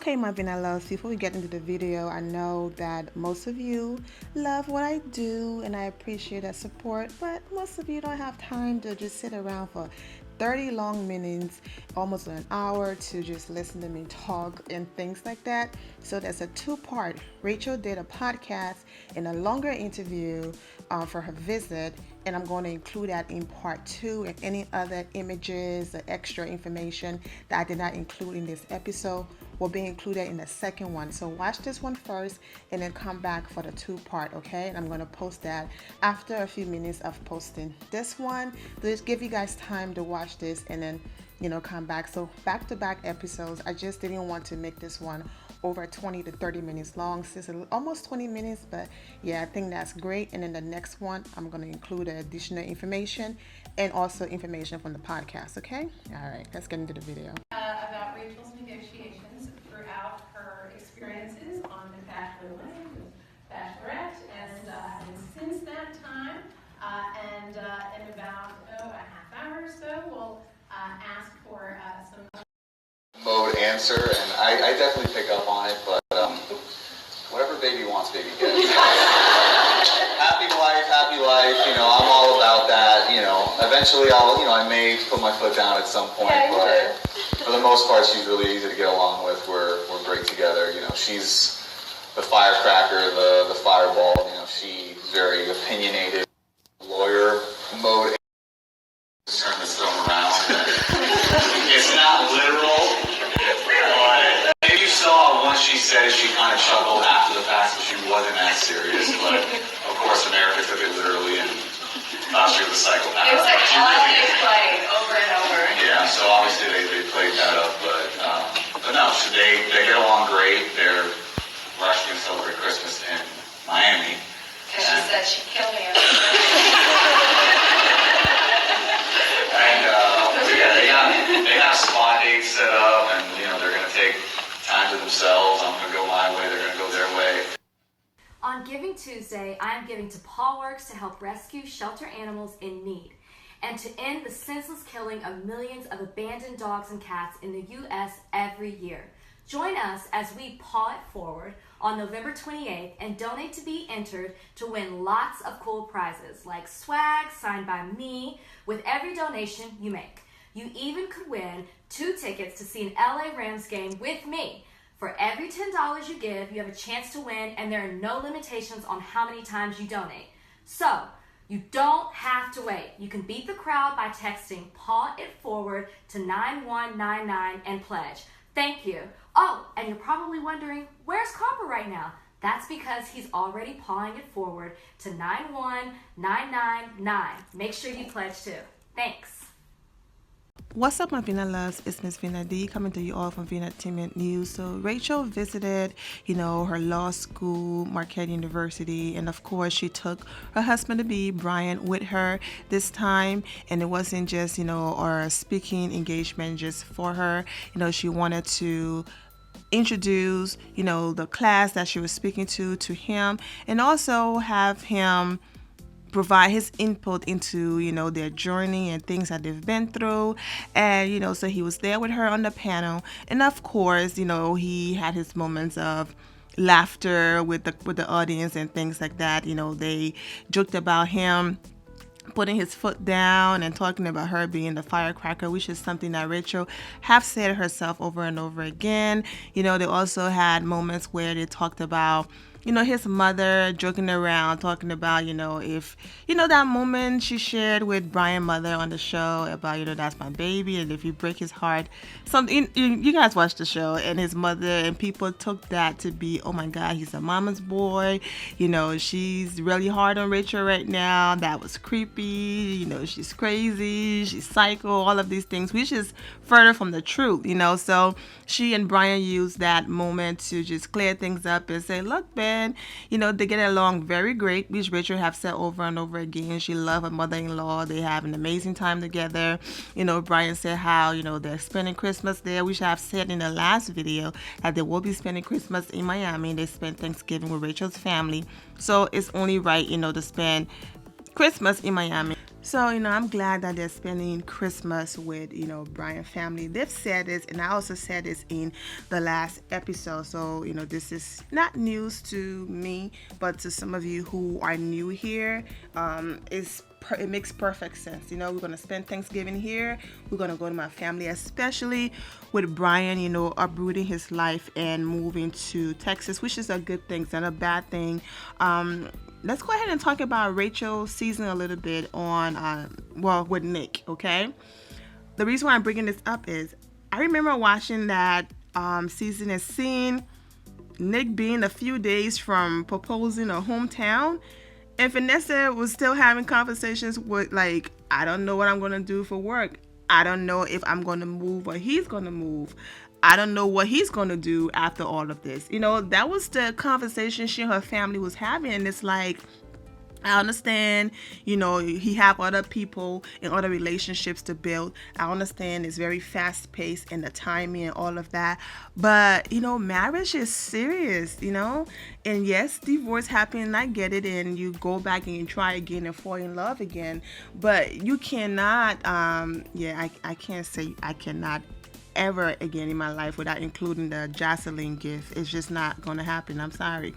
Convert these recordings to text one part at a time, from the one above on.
Okay, my Vina loves, before we get into the video, I know that most of you love what I do and I appreciate that support, but most of you don't have time to just sit around for 30 long minutes, almost an hour, to just listen to me talk and things like that. So that's a two-part. Rachel did a podcast and a longer interview for her visit, and I'm going to include that in part 2, and any other images or extra information that I did not include in this episode will be included in the second one. So watch this one first and then come back for the 2-part, okay? And I'm going to post that after a few minutes of posting this one. Just give you guys time to watch this and then, come back. So back-to-back episodes. I just didn't want to make this one over 20 to 30 minutes long, since it's almost 20 minutes, but yeah, I think that's great. And then the next one, I'm going to include additional information and also information from the podcast, okay? All right, let's get into the video. About Rachel's negotiations throughout her experiences on The Bachelorette and Bachelorette, and since that time, and in about a half hour or so, we'll ask for some mode answer, and I definitely pick up on it, but whatever baby wants, baby gets. Happy life, I'm all about that, eventually I may put my foot down at some point, but for the most part, she's really easy to get along with. We're great together, she's the firecracker, the fireball, she's very opinionated. Lawyer mode, turn this thing around. It's not literal. If you saw once she said it, she kind of chuckled after the fact that she wasn't that serious, but of course America took it literally and thought she was a psychopath. It was like always playing over and over. Yeah, so obviously they played that up, but no, so they get along great. We're actually going to celebrate Christmas in Miami. Because she said she'd kill me. They have spa dates set up, and they're going to take time to themselves. I'm going to go my way, they're going to go their way. On Giving Tuesday, I am giving to Paul Works to help rescue shelter animals in need and to end the senseless killing of millions of abandoned dogs and cats in the U.S. every year. Join us as we paw it forward on November 28th and donate to be entered to win lots of cool prizes like swag signed by me with every donation you make. You even could win 2 tickets to see an LA Rams game with me. For every $10 you give, you have a chance to win, and there are no limitations on how many times you donate. So, you don't have to wait. You can beat the crowd by texting Paw It Forward to 9199 and pledge. Thank you. Oh, and you're probably wondering, where's Copper right now? That's because he's already pawing it forward to 91999. Make sure you pledge too. Thanks. What's up, my Vina loves? It's Miss Vina D coming to you all from Vina Entertainment News. So Rachel visited, her law school, Marquette University, and of course she took her husband-to-be, Bryan, with her this time. And it wasn't just, our speaking engagement just for her. She wanted to introduce, the class that she was speaking to him, and also have him provide his input into their journey and things that they've been through. And so he was there with her on the panel, and of course he had his moments of laughter with the audience and things like that. They joked about him putting his foot down and talking about her being the firecracker, which is something that Rachel have said herself over and over again. They also had moments where they talked about his mother, joking around, talking about, if, that moment she shared with Bryan's mother on the show about, that's my baby, and if you break his heart, something, you guys watched the show, and his mother, and people took that to be, oh my God, he's a mama's boy, she's really hard on Rachel right now, that was creepy, she's crazy, she's psycho, all of these things, which is further from the truth, so she and Bryan used that moment to just clear things up and say, look, man, they get along very great, which Rachel have said over and over again. She loves her mother-in-law. They have an amazing time together. Bryan said how, they're spending Christmas there, which I've said in the last video that they will be spending Christmas in Miami. They spend Thanksgiving with Rachel's family. So it's only right, to spend Christmas in Miami. So, I'm glad that they're spending Christmas with, Bryan family. They've said this, and I also said this in the last episode. So, this is not news to me, but to some of you who are new here, it makes perfect sense. We're going to spend Thanksgiving here. We're going to go to my family, especially with Bryan, uprooting his life and moving to Texas, which is a good thing. It's not a bad thing. Let's go ahead and talk about Rachel's season a little bit with Nick, okay? The reason why I'm bringing this up is I remember watching that season and seeing Nick being a few days from proposing a hometown, and Vanessa was still having conversations with, like, I don't know what I'm going to do for work. I don't know if I'm going to move or he's going to move. I don't know what he's going to do after all of this. That was the conversation she and her family was having. And it's like, I understand, he have other people and other relationships to build. I understand it's very fast paced and the timing and all of that. But, marriage is serious, and yes, divorce happened and I get it. And you go back and you try again and fall in love again. But you cannot, I can't say I cannot ever again in my life without including the Jocelyn gift. It's just not going to happen. I'm sorry.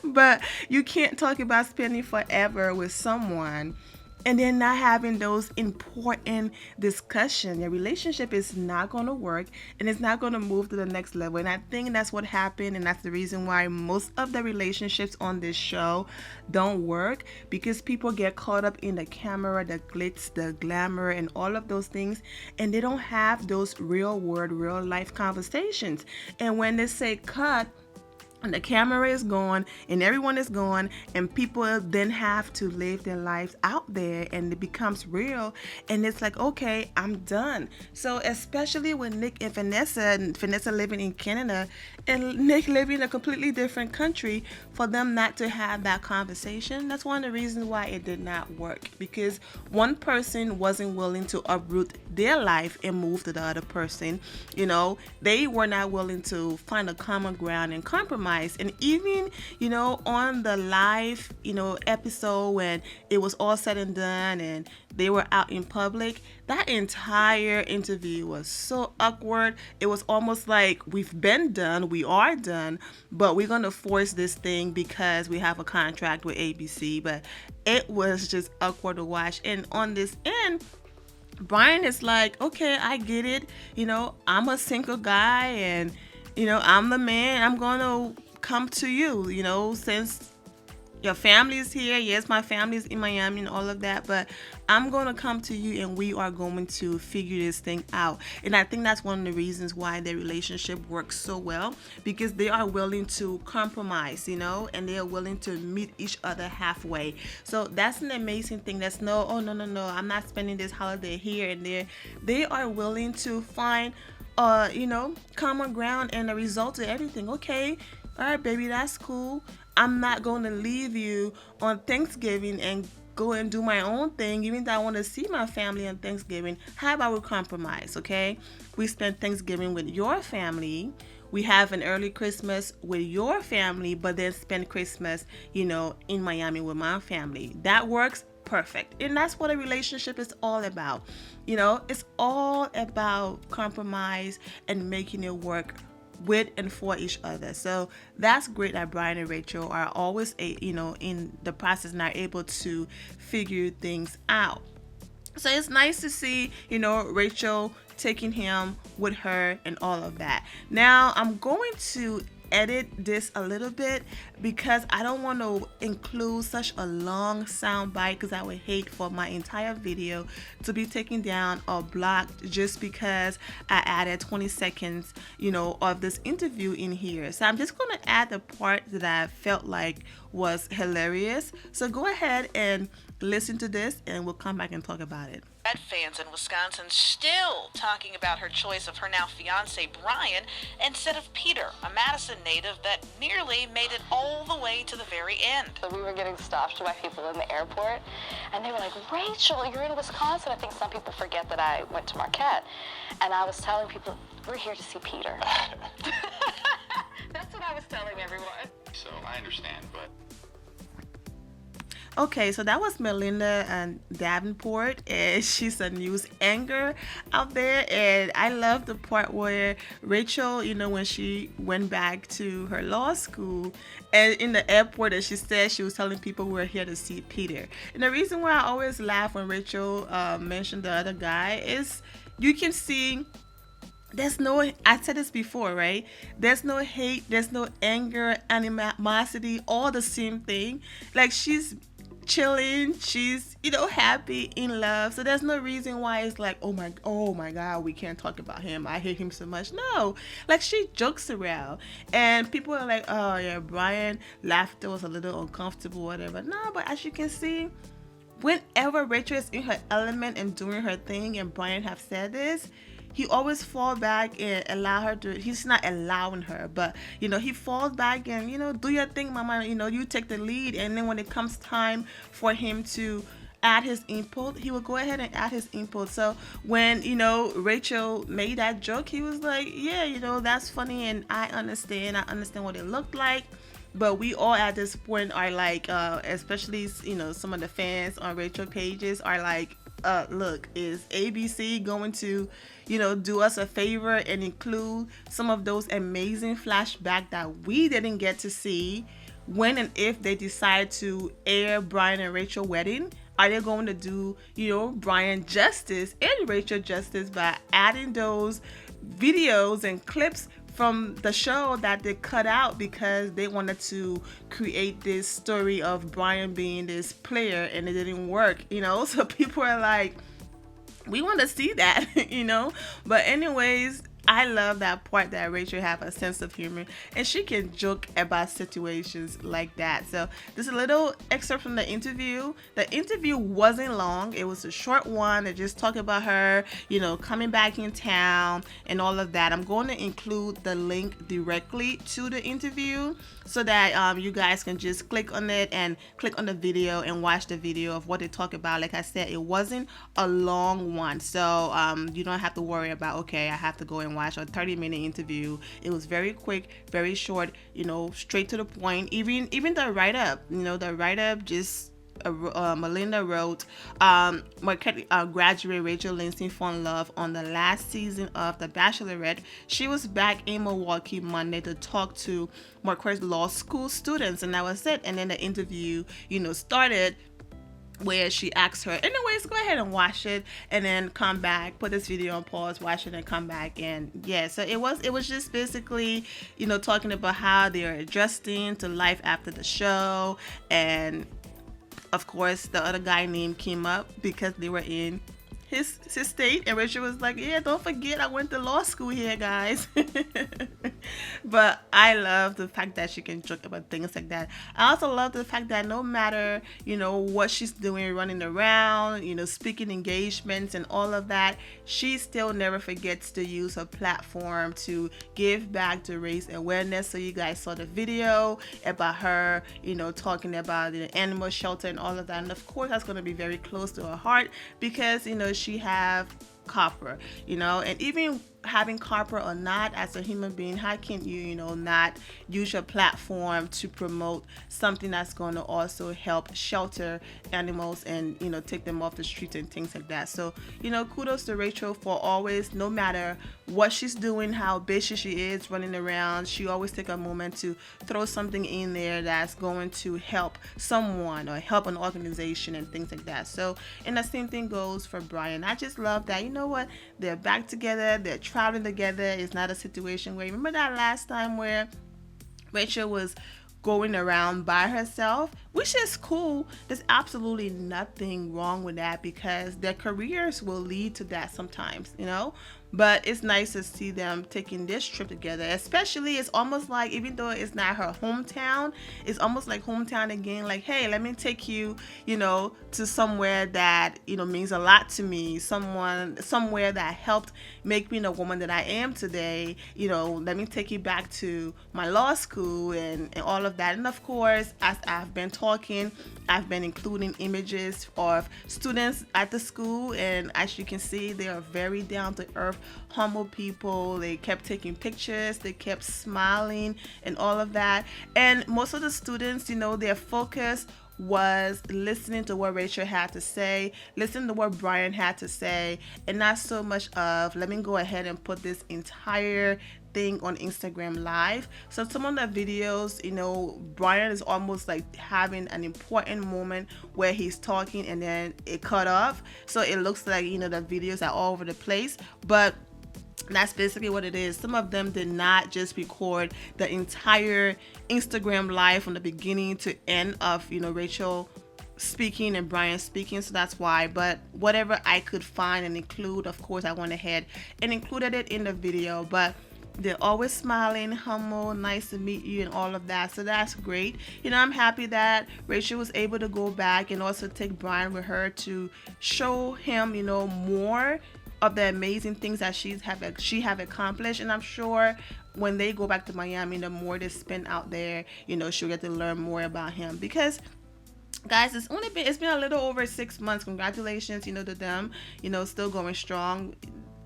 But you can't talk about spending forever with someone and then not having those important discussions. Your relationship is not going to work and it's not going to move to the next level. And I think that's what happened, and that's the reason why most of the relationships on this show don't work, because people get caught up in the camera, the glitz, the glamour, and all of those things, and they don't have those real world, real life conversations. And when they say cut, and the camera is gone and everyone is gone, and people then have to live their lives out there, and it becomes real, and it's like, okay, I'm done. So especially with Nick and Vanessa living in Canada and Nick living in a completely different country, for them not to have that conversation, that's one of the reasons why it did not work, because one person wasn't willing to uproot their life and move to the other person. They were not willing to find a common ground and compromise. And even, on the live, episode when it was all said and done and they were out in public, that entire interview was so awkward. It was almost like, we've been done, we are done, but we're going to force this thing because we have a contract with ABC. But it was just awkward to watch. And on this end, Bryan is like, okay, I get it. I'm a single guy and, I'm the man. I'm going to come to you, since your family is here. Yes, my family is in Miami and all of that, but I'm going to come to you and we are going to figure this thing out. And I think that's one of the reasons why their relationship works so well, because they are willing to compromise, and they are willing to meet each other halfway. So that's an amazing thing. That's no, I'm not spending this holiday here and there. They are willing to find common ground and a result to everything. Okay, all right, baby, that's cool. I'm not going to leave you on Thanksgiving and go and do my own thing, even though I want to see my family on Thanksgiving. How about we compromise, okay? We spend Thanksgiving with your family. We have an early Christmas with your family, but then spend Christmas, in Miami with my family. That works perfect. And that's what a relationship is all about. It's all about compromise and making it work with and for each other. So that's great that Bryan and Rachel are always in the process and are able to figure things out. So it's nice to see Rachel taking him with her and all of that. Now I'm going to edit this a little bit because I don't want to include such a long sound bite, because I would hate for my entire video to be taken down or blocked just because I added 20 seconds of this interview in here. So I'm just going to add the part that I felt like was hilarious. So go ahead and listen to this and we'll come back and talk about it. Red fans in Wisconsin still talking about her choice of her now fiancé Bryan instead of Peter, a Madison native that nearly made it all the way to the very end. So we were getting stopped by people in the airport, and they were like, Rachel, you're in Wisconsin. I think some people forget that I went to Marquette. And I was telling people, we're here to see Peter. That's what I was telling everyone. So I understand, but... Okay, so that was Melinda and Davenport, and she's a news anchor out there. And I love the part where Rachel, when she went back to her law school, and in the airport, and she said she was telling people we were here to see Peter. And the reason why I always laugh when Rachel mentioned the other guy is you can see there's no, I said this before, right? There's no hate, there's no anger, animosity, all the same thing. Like she's chilling, she's happy, in love. So there's no reason why it's like, oh my god, we can't talk about him, I hate him so much. No, like she jokes around, and people are like, oh yeah, Bryan laughter was a little uncomfortable, whatever. No, but as you can see, whenever Rachel is in her element and doing her thing, and Bryan have said this, he always fall back and allow her to. He's not allowing her, but he falls back and do your thing, mama. You take the lead, and then when it comes time for him to add his input, he will go ahead and add his input. So when Rachel made that joke, he was like, yeah, that's funny, and I understand what it looked like. But we all at this point are like, especially some of the fans on Rachel pages are like, look, is ABC going to do us a favor and include some of those amazing flashbacks that we didn't get to see when and if they decide to air Bryan and Rachel wedding? Are they going to do Bryan justice and Rachel justice by adding those videos and clips from the show that they cut out because they wanted to create this story of Bryan being this player, and it didn't work, So people are like, we want to see that, But anyways, I love that part that Rachel have a sense of humor and she can joke about situations like that. So there's a little excerpt from the interview. The interview wasn't long. It was a short one. They just talked about her, coming back in town and all of that. I'm going to include the link directly to the interview so that you guys can just click on it and click on the video and watch the video of what they talk about. Like I said, it wasn't a long one. So you don't have to worry about, okay, I have to go and watch a 30-minute interview. It was very quick, very short, straight to the point. Even the write-up, the write-up just Melinda wrote, Marquette graduate Rachel Lindsay found love on the last season of The Bachelorette. She was back in Milwaukee Monday to talk to Marquette law school students, and that was it. And then the interview, started where she asked her, anyways, go ahead and watch it and then come back, put this video on pause, watch it and come back. And yeah, so it was just basically, talking about how they're adjusting to life after the show. And of course, the other guy name came up because they were in his state, and Rachel was like, yeah, don't forget I went to law school here, guys. But I love the fact that she can joke about things like that. I also love the fact that no matter what she's doing, running around, speaking engagements and all of that, she still never forgets to use her platform to give back, to raise awareness. So you guys saw the video about her talking about the animal shelter and all of that, and of course that's going to be very close to her heart because she have copper, and even having copper or not, as a human being, how can you not use your platform to promote something that's going to also help shelter animals and take them off the streets and things like that. So kudos to Rachel for always, no matter what she's doing, how busy she is running around, she always take a moment to throw something in there that's going to help someone or help an organization and things like that. So, and the same thing goes for Bryan. I just love that, they're back together, they're traveling together. It's not a situation where, remember that last time where Rachel was going around by herself, which is cool. There's absolutely nothing wrong with that because their careers will lead to that sometimes, But it's nice to see them taking this trip together. Especially, it's almost like, even though it's not her hometown, it's almost like hometown again. Like, hey, let me take you, to somewhere that, means a lot to me. Somewhere that helped make me the woman that I am today. Let me take you back to my law school and all of that. And of course, as I've been talking, I've been including images of students at the school, and as you can see, they are very down to earth, humble people. They kept taking pictures, they kept smiling and all of that. And most of the students, they're focused was listening to what Rachel had to say, listening to what Bryan had to say, and not so much of, let me go ahead and put this entire thing on Instagram live. So some of the videos, Bryan is almost like having an important moment where he's talking and then it cut off. So it looks like, the videos are all over the place. But that's basically what it is. Some of them did not just record the entire Instagram live from the beginning to end of, Rachel speaking and Bryan speaking, so that's why. But whatever I could find and include, of course, I went ahead and included it in the video. But they're always smiling, humble, nice to meet you, and all of that. So that's great. I'm happy that Rachel was able to go back and also take Bryan with her to show him, more of the amazing things that she have accomplished. And I'm sure when they go back to Miami, the more they spend out there, she'll get to learn more about him. Because guys, it's been a little over 6 months. Congratulations, to them, still going strong.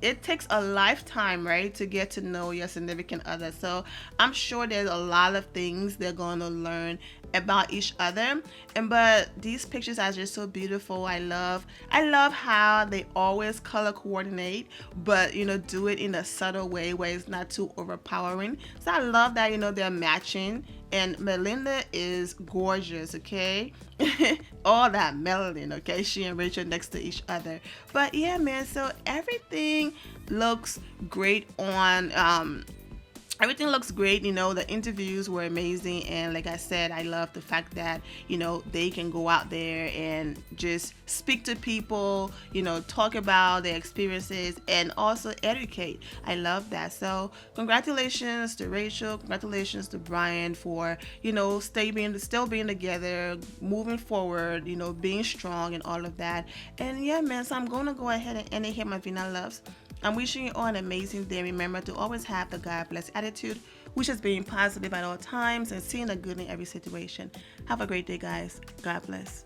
It takes a lifetime, right, to get to know your significant other. So I'm sure there's a lot of things they're going to learn about each other. But these pictures are just so beautiful. I love how they always color coordinate, but do it in a subtle way where it's not too overpowering. So I love that they're matching. And Melinda is gorgeous, okay? All that melanin, okay? She and Rachel next to each other. But yeah, man, so everything looks great on everything looks great. The interviews were amazing, and like I said, I love the fact that they can go out there and just speak to people, talk about their experiences and also educate. I love that. So congratulations to Rachel, congratulations to Bryan for still being together, moving forward, being strong and all of that. And yeah, man, so I'm gonna go ahead and end it here, my Vina loves. I'm wishing you all an amazing day. Remember to always have the God bless attitude, which is being positive at all times and seeing the good in every situation. Have a great day, guys. God bless.